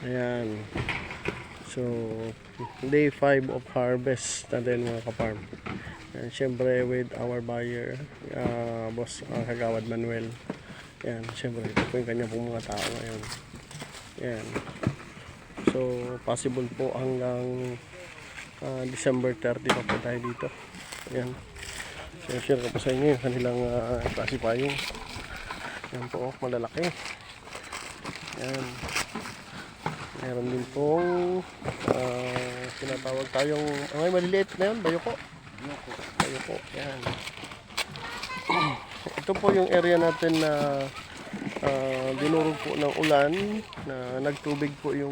Ayan. So, day 5 of harvest natin mga kaparm. And syempre with our buyer, boss Kagawad Manuel. Ayan, syempre ito po yung kanya pong mga tao ngayon. Ayan. So, possible po hanggang December 30 pa po tayo dito. Ayan. So, share ko po sa inyo yung kanilang classifying. Ayan po, malalaki. Ayan. Meron din pong tinatawag tayong maliliit na yun, bayoko. Bayoko, yan. Ito po yung area natin na dinurog po ng ulan na nagtubig po yung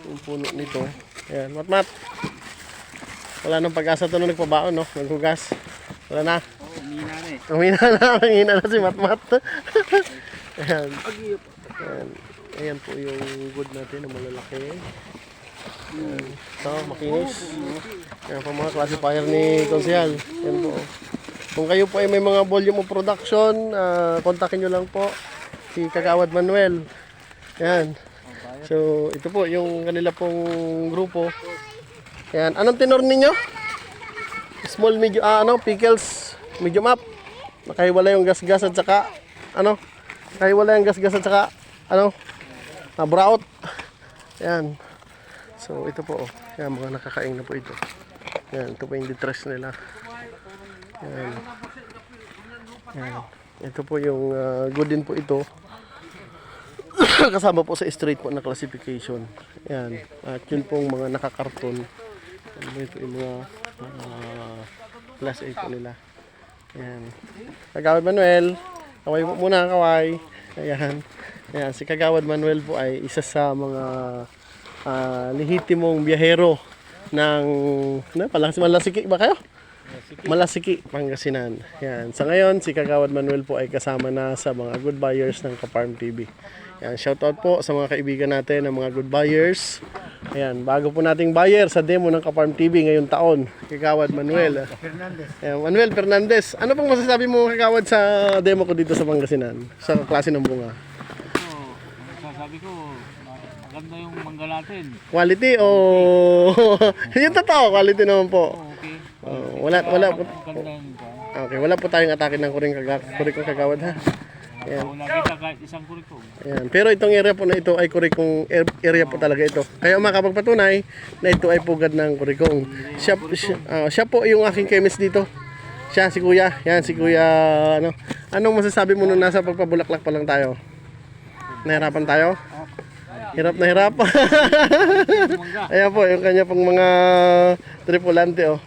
yung puno nito. Ayan, matmat. Wala nang pag-asa ito nung nagpabaon, no? Naghugas. Wala na. Umina na eh. Umina na si Matmat. Ayan. Ayan. Ayan po yung good natin na malalaki. Ayan. So, makinis. Ayan po mga classifier ni Konsehal. Ayan po. Kung kayo po ay may mga volume of production, kontakin nyo lang po si Kagawad Manuel. Ayan. So, ito po yung kanila pong grupo. Ayan. Anong tenor ninyo? Small, medium, pickles, medium up. Nakahiwala yung gasgas at saka, nakahiwala yung gasgas at saka, brown. Ayan. So, ito po, Ayan, mga nakakain na po ito. Ayan, ito po yung detress nila. Ayan. Ayan. Ito po yung good din po ito. Kasama po sa straight po na classification. Ayan. At yun pong mga nakakarton. Ito yung mga class A po nila. Ayan. Kagawad Manuel. Kaway po muna, kaway. Ayan. Ayan. Si Kagawad Manuel po ay isa sa mga lehitimong biyahero ng Malasiki ba kayo? Malasiki, Pangasinan. Ayan. Sa ngayon, si Kagawad Manuel po ay kasama na sa mga good buyers ng Kaparm TV. Ayan, shoutout po sa mga kaibigan natin ng mga good buyers. Ayan, bago po nating buyer sa demo ng Kaparm TV ngayong taon, Kagawad Manuel. Ayan, Manuel Fernandez. Ano pong masasabi mo, Kagawad, sa demo ko dito sa Pangasinan? Sa klase ng bunga? Sabi ko, maganda yung mangga natin. Quality o... yung totoo, quality naman po. Okay. Wala po. Maganda yung Okay, wala po tayong atake ng kurikong Kagawad, ha? Ayan. wala kita kahit isang kurikong. Ayan. Pero itong area po na ito ay kurikong area po talaga ito. Kaya makapagpatunay na ito ay pugad ng kurikong. Siya po yung aking chemist dito. Siya, si Kuya. Yan, si Kuya. Anong masasabi mo nung nasa pagpabulaklak pa lang tayo? Nahirapan tayo? Hirap na hirap. Ayan po, yung kanya pong mga tripulante. Oh.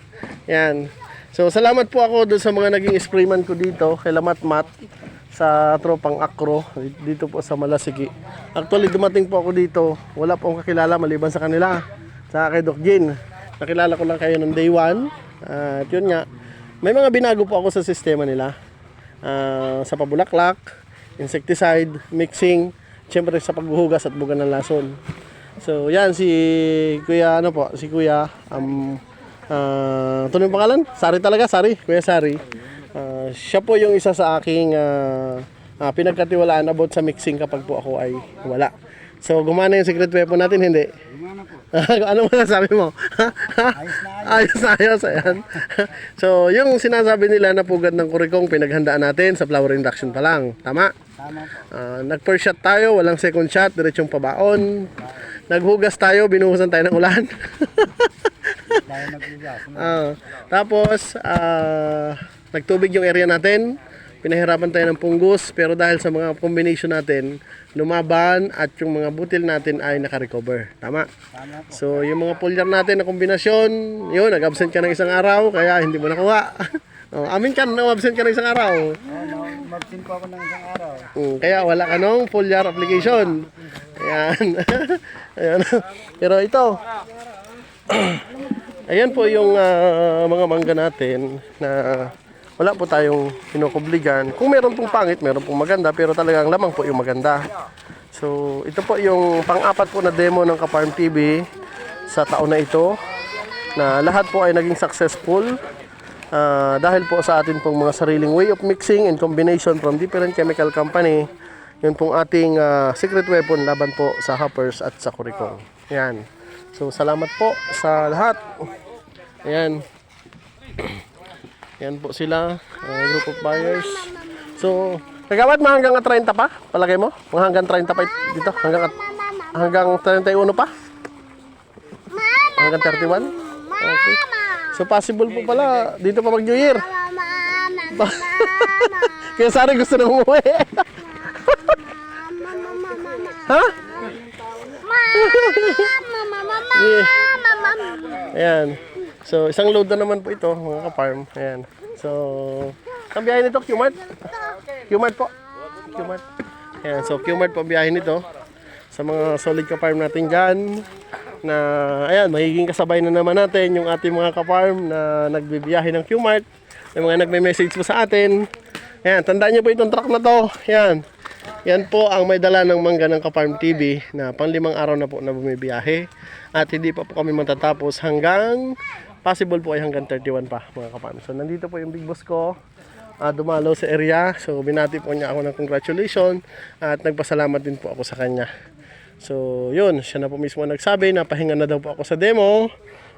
Yan. So, salamat po ako doon sa mga naging sprayman ko dito. Kay Lamat-Mat. Sa tropang Akro, dito po sa Malasiki. Actually, dumating po ako dito. Wala po akong kakilala maliban sa kanila. Sa kay Doc Jin. Nakilala ko lang kayo ng day 1. At yun nga, may mga binago po ako sa sistema nila. Sa pabulaklak, insecticide, mixing, siyempre sa paghuhugas at buga ng lason. So, yan si Kuya, si Kuya, tunong pangalan? Sari talaga, Sari. Kuya Sari. Siya po yung isa sa aking pinagkatiwalaan about sa mixing kapag po ako ay wala. So, gumana yung secret weapon natin, hindi? Gumana po. Ano masasabi mo? Ayos na ayos. Ayan. So, yung sinasabi nila na pugad ng kurikong pinaghandaan natin sa flower induction pa lang. Tama? Tama po. Nag-first shot tayo, walang second shot, diretsong pabaon. Naghugas tayo, binuhusan tayo ng ulan. Dahil naglugas. Tapos, nagtubig yung area natin, pinahirapan tayo ng punggus, pero dahil sa mga combination natin, lumaban at yung mga butil natin ay nakarecover. Tama? Tama po. So, yung mga foliar natin na kombinasyon, yun, nag-absent ka ng isang araw, kaya hindi mo nakuha. Amin ka, nag-absent ka ng isang araw. Mag-sin po ako ng isang araw. Kaya wala ka nung foliar application. Ayan. Ayan. Pero ito, ayan po yung mga mangga natin na wala po tayong pinukubligan. Kung meron pong pangit, meron pong maganda, pero talagang lamang po yung maganda. So, ito po yung pang-apat po na demo ng Kaparm TV sa taon na ito, na lahat po ay naging successful dahil po sa atin pong mga sariling way of mixing and combination from different chemical company. Yun pong ating secret weapon laban po sa hoppers at sa kurikong. Yan. So salamat po sa lahat. Ayan. Yan po sila, group of buyers. So, kagawad mga hanggang 30 pa? Palagay mo? Mga hanggang 30 pa dito? Hanggang 31 pa? Hanggang 31? Okay. So, possible po pala dito pa mag-New Year. Kaya Sari gusto na umuwi. Ha? Ayan. So, isang load na naman po ito, mga ka-farm. Ayan. So, ang biyahe nito, Qmart? Qmart po. Qmart. Ayan. So, Qmart po ang biyahe nito. Sa mga solid ka-farm natin dyan. Na, ayan, magiging kasabay na naman natin yung ating mga ka-farm na nagbibiyahe ng Qmart. Yung mga nagme-message po sa atin. Ayan, tandaan niyo po itong truck na to. Ayan. Yan po ang may dala ng mangga ng Ka-Farm TV na pang 5 araw na po na bumibiyahe. At hindi pa po kami matatapos hanggang, possible po ay hanggang 31 pa mga ka-farm. So nandito po yung big boss ko, dumalo sa area. So binati po niya ako ng congratulations at nagpasalamat din po ako sa kanya. So yun, siya na po mismo nagsabi na pahinga na daw po ako sa demo.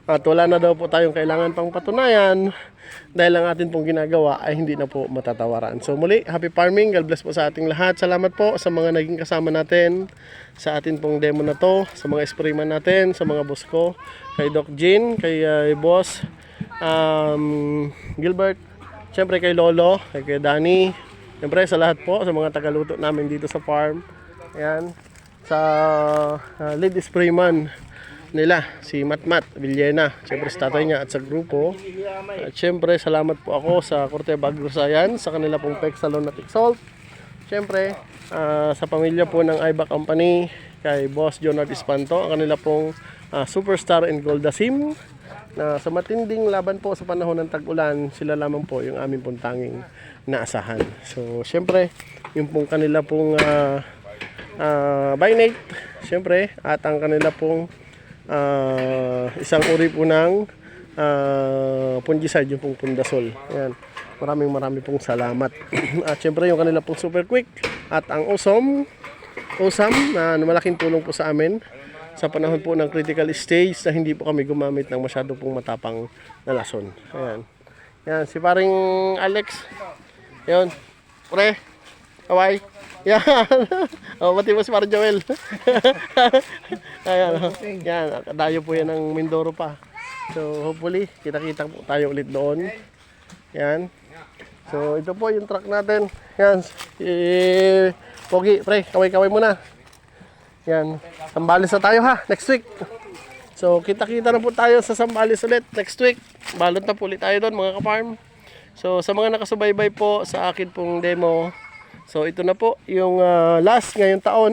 At wala na daw po tayong kailangan pang patunayan dahil ang atin pong ginagawa ay hindi na po matatawaran. So muli, happy farming. God bless po sa ating lahat. Salamat po sa mga naging kasama natin sa atin pong demo na to, sa mga sprayman natin, sa mga boss ko, kay Doc Jean, kay Boss Gilbert, syempre kay Lolo, kay Danny, syempre sa lahat po, sa mga tagaluto namin dito sa farm. Ayan, sa lead sprayman nila, si Matmat Villena, syempre sa tatay niya at sa grupo. At syempre salamat po ako sa Corteva Agroscience, sa kanila pong Pexalon at Exalt. Syempre sa pamilya po ng Iba Company, kay Boss Jonard Espanto, ang kanila pong Superstar and Goldasim, na sa matinding laban po sa panahon ng tag-ulan, sila lamang po yung aming pong tanging naasahan. So syempre yung pong kanila pong Binate, syempre, at ang kanila pong isang uri po ng fungicide, yung pong Pundasol. Ayan. Maraming pong salamat. At syempre yung kanila pong Super Quick at ang Awesome na malaking tulong po sa amin sa panahon po ng critical stage na hindi po kami gumamit ng masyado pong matapang na lason. Ayan. Yan, si paring Alex. Yan. Pre. Kaway. Yan. Oh, mati mo si Parang Joel. Ayan. Yan. Dayo po yan ng Mindoro pa. So, hopefully, kita-kita po tayo ulit doon. Yan. So, ito po yung truck natin. Yan. Pogi, pre. Kaway-kaway muna. Yan. Sambales na tayo ha. Next week. So, kita-kita na po tayo sa Sambales ulit. Next week. Balot na po ulit tayo doon, mga ka-farm. So, sa mga nakasubaybay po sa akin pong demo, so ito na po yung last ngayong taon.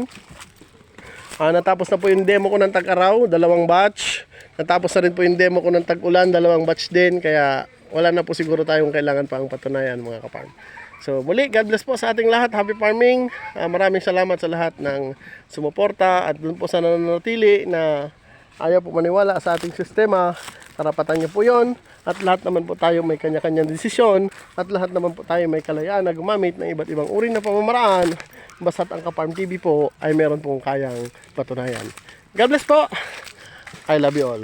Natapos na po yung demo ko ng tag-araw, 2 batch. Natapos na rin po yung demo ko ng tag-ulan, 2 batch din. Kaya wala na po siguro tayong kailangan pang patunayan, mga ka-farm. So muli, God bless po sa ating lahat. Happy farming. Maraming salamat sa lahat ng sumuporta at dun po sa nananatili na ayaw po maniwala sa ating sistema. Karapatan niyo po yon. At lahat naman po tayo may kanya-kanyang desisyon. At lahat naman po tayo may kalayaan na gumamit ng iba't ibang uri na pamamaraan. Basta't ang Ka-Farm TV po ay meron pong kayang patunayan. God bless po. I love you all.